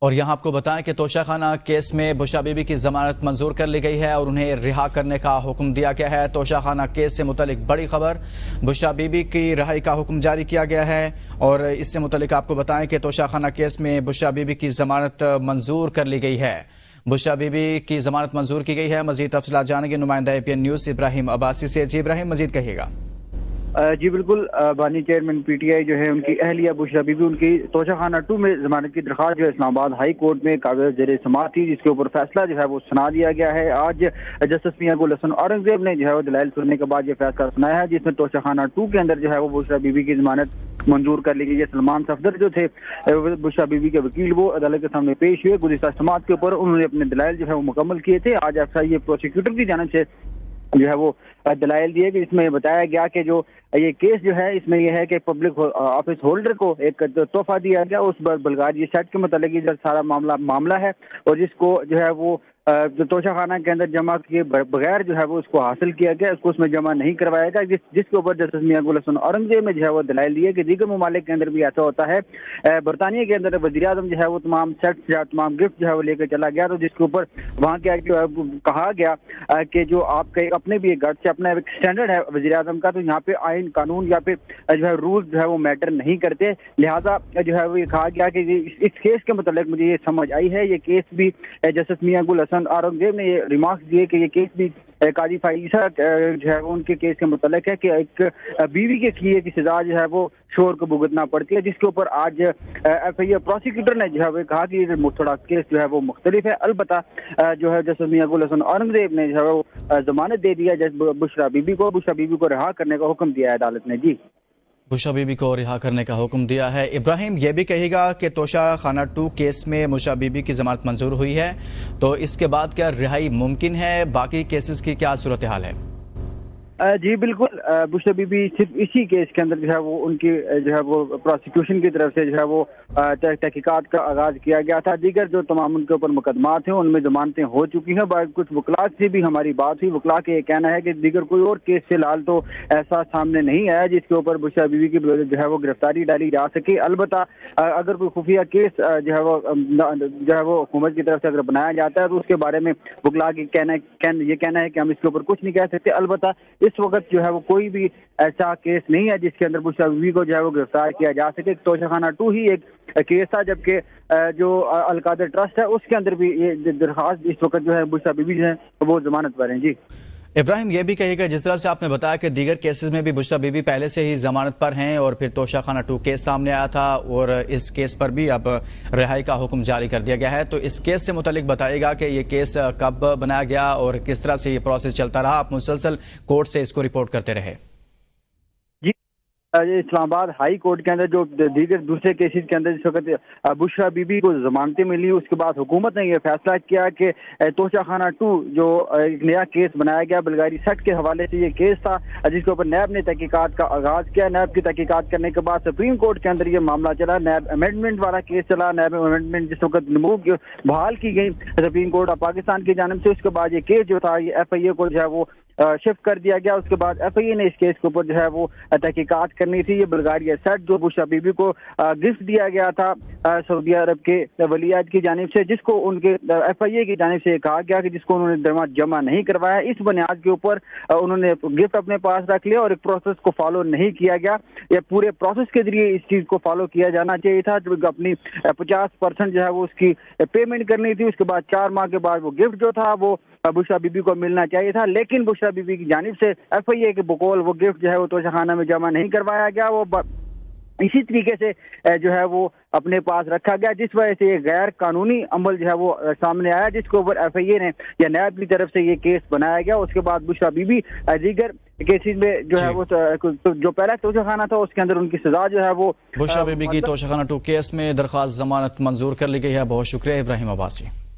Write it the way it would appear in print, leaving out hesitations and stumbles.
اور یہاں آپ کو بتائیں کہ توشہ خانہ کیس میں بشریٰ بی بی کی ضمانت منظور کر لی گئی ہے اور انہیں رہا کرنے کا حکم دیا گیا ہے۔ توشہ خانہ کیس سے متعلق بڑی خبر، بشریٰ بی بی کی رہائی کا حکم جاری کیا گیا ہے اور اس سے متعلق آپ کو بتائیں کہ توشہ خانہ کیس میں بشریٰ بی بی کی ضمانت منظور کر لی گئی ہے۔ بشریٰ بی بی کی ضمانت منظور کی گئی ہے۔ مزید تفصیلات جانیں گے نمائندہ APN نیوز ابراہیم عباسی سے۔ جی ابراہیم، مزید کہیے گا۔ جی بالکل، بانی چیئرمین PTI جو ہے ان کی اہلیہ بشریٰ بی بی، ان کی توشہ خانہ 2 میں ضمانت کی درخواست جو ہے اسلام آباد ہائی کورٹ میں قابل زیر سماعت تھی، جس کے اوپر فیصلہ جو ہے وہ سنا دیا گیا ہے۔ آج جسٹس میاں گل حسن اورنگزیب نے جو ہے وہ دلائل سننے کے بعد یہ فیصلہ سنایا ہے، جس میں توشہ خانہ 2 کے اندر جو ہے وہ بشریٰ بی بی کی ضمانت منظور کر لی گئی ہے۔ سلمان صفدر جو تھے بشریٰ بی بی کے وکیل، وہ عدالت کے سامنے پیش ہوئے۔ گزشتہ سماعت کے اوپر انہوں نے اپنے دلائل جو ہے وہ مکمل کیے تھے۔ آج FIA پروسیکیوٹر کی جانب سے جو ہے وہ دلائل دیے کہ اس میں بتایا گیا کہ جو یہ کیس جو ہے اس میں یہ ہے کہ پبلک آفس ہولڈر کو ایک تحفہ دیا گیا، اس بلغاریہ سیٹ کے متعلق یہ سارا معاملہ ہے، اور جس کو جو ہے وہ توشہ خانہ کے اندر جمع کیے بغیر جو ہے وہ اس کو حاصل کیا گیا، اس کو اس میں جمع نہیں کروایا گیا، جس کے اوپر جسٹس میاں گل حسن اورنگزیب میں جو ہے وہ دلائل دیے کہ دیگر ممالک کے اندر بھی ایسا ہوتا ہے۔ برطانیہ کے اندر وزیر اعظم جو ہے وہ تمام سیٹس یا تمام گفٹ جو ہے وہ لے کے چلا گیا، تو جس کے اوپر وہاں کیا کہا گیا کہ جو آپ کے اپنے بھی ایک گھر سے اپنا ایک اسٹینڈرڈ ہے وزیر اعظم کا، تو یہاں پہ آئین قانون یا پہ جو ہے رول جو ہے وہ میٹر نہیں کرتے، لہٰذا جو ہے وہ یہ کہا گیا کہ اس کیس کے متعلق مجھے یہ سمجھ آئی ہے، یہ کیس بھی جسٹس میاں گل حسن اورنگزیب نے یہ ریمارکس دیے کہ یہ کیس بھی قاضی فائزہ جو ہے وہ ان کے کیس کے متعلق ہے کہ ایک بیوی کے کیے کی سزا جو ہے وہ شوہر کو بھگتنا پڑتی ہے، جس کے اوپر آج FIA پروسیکیوٹر نے جو ہے وہ کہا کہ یہ تھوڑا کیس جو ہے وہ مختلف ہے۔ البتہ جو ہے جسٹس میاں گل حسن اورنگزیب نے جو ہے وہ ضمانت دے دیا بشریٰ بی بی کو رہا کرنے کا حکم دیا ہے عدالت نے۔ جی، بشریٰ بی بی کو رہا کرنے کا حکم دیا ہے۔ ابراہیم، یہ بھی کہے گا کہ توشہ خانہ 2 کیس میں بشریٰ بی بی کی ضمانت منظور ہوئی ہے، تو اس کے بعد کیا رہائی ممکن ہے؟ باقی کیسز کی کیا صورتحال ہے؟ جی بالکل، بشریٰ بی بی صرف اسی کیس کے اندر جو ہے وہ ان کی جو ہے وہ پروسیکیوشن کی طرف سے جو ہے وہ تحقیقات کا آغاز کیا گیا تھا۔ دیگر جو تمام ان کے اوپر مقدمات ہیں ان میں ضمانتیں ہو چکی ہیں۔ کچھ وکلاء سے بھی ہماری بات ہوئی، وکلاء کا یہ کہنا ہے کہ دیگر کوئی اور کیس فی الحال تو ایسا سامنے نہیں آیا جس کے اوپر بشریٰ بی بی کی جو ہے وہ گرفتاری ڈالی جا سکے۔ البتہ اگر کوئی خفیہ کیس جو ہے وہ حکومت کی طرف سے اگر بنایا جاتا ہے تو اس کے بارے میں وکلاء کی یہ کہنا ہے کہ ہم اس کے اوپر کچھ نہیں کہہ سکتے۔ البتہ اس وقت جو ہے وہ کوئی بھی ایسا کیس نہیں ہے جس کے اندر بشریٰ بی بی کو جو ہے وہ گرفتار کیا جا سکے۔ توشہ خانہ 2 ہی ایک کیس تھا، جبکہ جو القادر ٹرسٹ ہے اس کے اندر بھی یہ درخواست اس وقت جو ہے بشریٰ بی بی جو ہے وہ ضمانت پر ہیں۔ جی ابراہیم، یہ بھی کہیے گا جس طرح سے آپ نے بتایا کہ دیگر کیسز میں بھی بشریٰ بی بی پہلے سے ہی ضمانت پر ہیں اور پھر توشہ خانہ 2 کیس سامنے آیا تھا اور اس کیس پر بھی اب رہائی کا حکم جاری کر دیا گیا ہے، تو اس کیس سے متعلق بتائیے گا کہ یہ کیس کب بنایا گیا اور کس طرح سے یہ پروسیس چلتا رہا؟ آپ مسلسل کورٹ سے اس کو رپورٹ کرتے رہے۔ اسلام آباد ہائی کورٹ کے اندر جو دیگر دوسرے کیسز کے اندر جس وقت بشریٰ بی بی کو ضمانتیں ملی، اس کے بعد حکومت نے یہ فیصلہ کیا کہ توشہ خانہ 2 جو ایک نیا کیس بنایا گیا بلغاری سیٹ کے حوالے سے، یہ کیس تھا جس کے اوپر نیب نے تحقیقات کا آغاز کیا۔ نیب کی تحقیقات کرنے کے بعد سپریم کورٹ کے اندر یہ معاملہ چلا، نیب امینڈمنٹ والا کیس چلا۔ نیب امینڈمنٹ جس وقت بحال کی گئی سپریم کورٹ آف پاکستان کی جانب سے، اس کے بعد یہ کیس جو تھا یہ FIA کو جو ہے وہ شفٹ کر دیا گیا۔ اس کے بعد FIA نے اس کیس کے اوپر جو ہے وہ تحقیقات کرنی تھی۔ یہ بلغاریہ سیٹ جو بشریٰ بی بی کو گفٹ دیا گیا تھا سعودی عرب کے ولی عہد کی جانب سے، جس کو ان کے FIA کی جانب سے کہا گیا کہ جس کو انہوں نے جمع نہیں کروایا، اس بنیاد کے اوپر انہوں نے گفٹ اپنے پاس رکھ لیا اور ایک پروسیس کو فالو نہیں کیا گیا۔ یہ پورے پروسیس کے ذریعے اس چیز کو فالو کیا جانا چاہیے تھا، جو اپنی 50% جو ہے وہ اس کی پیمنٹ کرنی تھی۔ اس کے بعد 4 ماہ کے بعد وہ گفٹ جو تھا وہ بشریٰ بی بی کو ملنا چاہیے تھا، لیکن بشریٰ بی بی کی جانب سے FIA کے بقول وہ گفٹ جو ہے وہ توشہ خانہ میں جمع نہیں کروایا گیا، وہ اسی طریقے سے جو ہے وہ اپنے پاس رکھا گیا، جس وجہ سے یہ غیر قانونی عمل جو ہے وہ سامنے آیا، جس کے اوپر FIA نے یا نیب کی طرف سے یہ کیس بنایا گیا۔ اس کے بعد بشریٰ بی بی دیگر کیسز میں جو ہے وہ جو پہلا توشہ خانہ تھا اس کے اندر ان کی سزا جو ہے وہ بشریٰ بی بی کی توشہ خانہ 2 کیس میں درخواست ضمانت منظور کر لی گئی ہے۔ بہت شکریہ ابراہیم عباسی۔